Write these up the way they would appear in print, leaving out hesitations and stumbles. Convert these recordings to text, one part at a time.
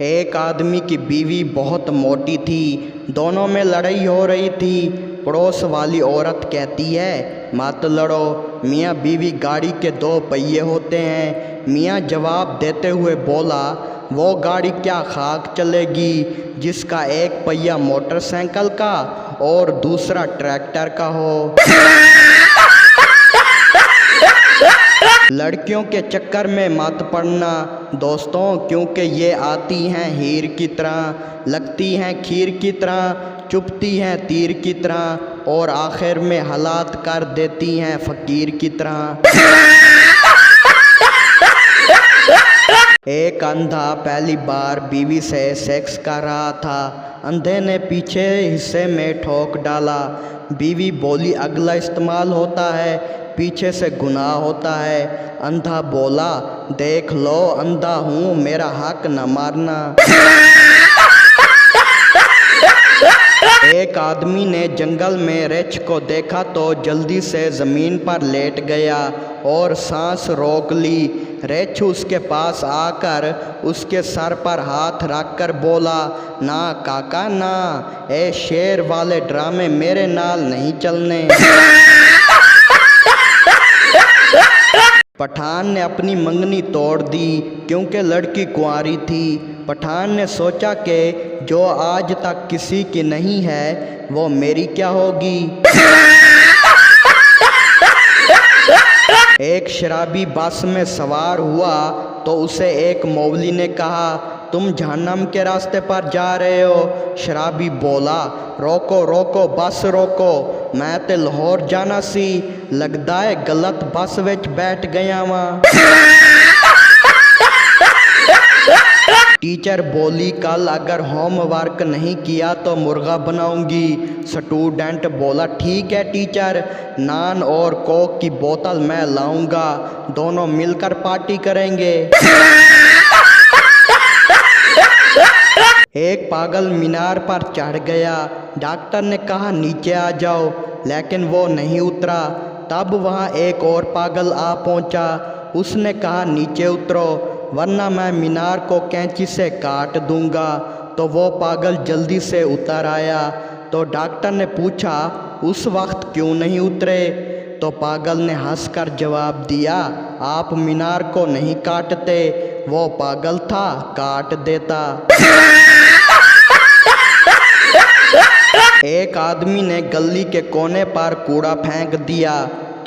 एक आदमी की बीवी बहुत मोटी थी। दोनों में लड़ाई हो रही थी। पड़ोस वाली औरत कहती है, मत लड़ो, मियाँ बीवी गाड़ी के दो पहिए होते हैं। मियाँ जवाब देते हुए बोला, वो गाड़ी क्या खाक चलेगी जिसका एक पहिया मोटरसाइकिल का और दूसरा ट्रैक्टर का हो। लड़कियों के चक्कर में मत पड़ना दोस्तों, क्योंकि ये आती हैं हीर की तरह, लगती हैं खीर की तरह, चुभती हैं तीर की तरह और आखिर में हालात कर देती हैं फकीर की तरह। एक अंधा पहली बार बीवी से सेक्स कर रहा था। अंधे ने पीछे हिस्से में ठोक डाला। बीवी बोली, अगला इस्तेमाल होता है, पीछे से गुनाह होता है। अंधा बोला, देख लो अंधा हूँ, मेरा हक न मारना। एक आदमी ने जंगल में रेछ को देखा तो जल्दी से ज़मीन पर लेट गया और सांस रोक ली। रेछ उसके पास आकर उसके सर पर हाथ रखकर बोला, ना काका ना, ए शेर वाले ड्रामे मेरे नाल नहीं चलने। पठान ने अपनी मंगनी तोड़ दी क्योंकि लड़की कुंवारी थी। पठान ने सोचा कि जो आज तक किसी की नहीं है वो मेरी क्या होगी। एक शराबी बस में सवार हुआ तो उसे एक मौलवी ने कहा, तुम जहन्नम के रास्ते पर जा रहे हो। शराबी बोला, रोको रोको बस रोको, मैं तो लाहौर जाना सी, लगता है गलत बस विच बैठ गया वहाँ। टीचर बोली, कल अगर होमवर्क नहीं किया तो मुर्गा बनाऊंगी। स्टूडेंट बोला, ठीक है टीचर, नान और कोक की बोतल मैं लाऊंगा, दोनों मिलकर पार्टी करेंगे। एक पागल मीनार पर चढ़ गया। डॉक्टर ने कहा नीचे आ जाओ, लेकिन वो नहीं उतरा। तब वहाँ एक और पागल आ पहुँचा। उसने कहा नीचे उतरो वरना मैं मीनार को कैंची से काट दूंगा। तो वो पागल जल्दी से उतर आया। तो डॉक्टर ने पूछा, उस वक्त क्यों नहीं उतरे? तो पागल ने हंसकर जवाब दिया, आप मीनार को नहीं काटते, वो पागल था काट देता। एक आदमी ने गली के कोने पर कूड़ा फेंक दिया।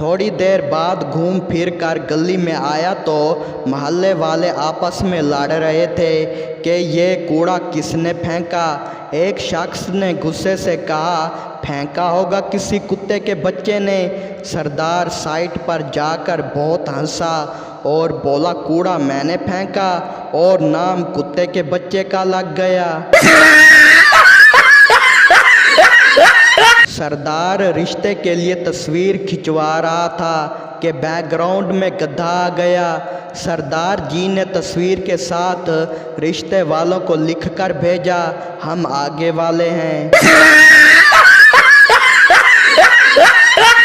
थोड़ी देर बाद घूम फिर कर गली में आया तो मोहल्ले वाले आपस में लड़ रहे थे कि ये कूड़ा किसने फेंका। एक शख्स ने गुस्से से कहा, फेंका होगा किसी कुत्ते के बच्चे ने। सरदार साइट पर जाकर बहुत हंसा और बोला, कूड़ा मैंने फेंका और नाम कुत्ते के बच्चे का लग गया। सरदार रिश्ते के लिए तस्वीर खिंचवा रहा था कि बैकग्राउंड में गधा आ गया। सरदार जी ने तस्वीर के साथ रिश्ते वालों को लिखकर भेजा, हम आगे वाले हैं।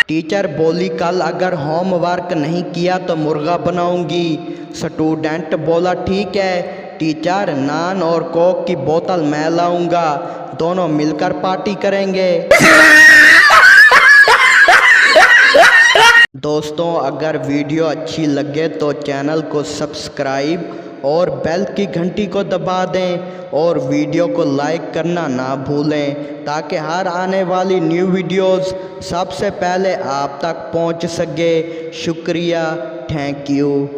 टीचर बोली, कल अगर होमवर्क नहीं किया तो मुर्गा बनाऊंगी। स्टूडेंट बोला, ठीक है टीचर, नान और कोक की बोतल मैं लाऊंगा, दोनों मिलकर पार्टी करेंगे। दोस्तों, अगर वीडियो अच्छी लगे तो चैनल को सब्सक्राइब और बेल की घंटी को दबा दें और वीडियो को लाइक करना ना भूलें ताकि हर आने वाली न्यू वीडियोस सबसे पहले आप तक पहुंच सके। शुक्रिया, थैंक यू।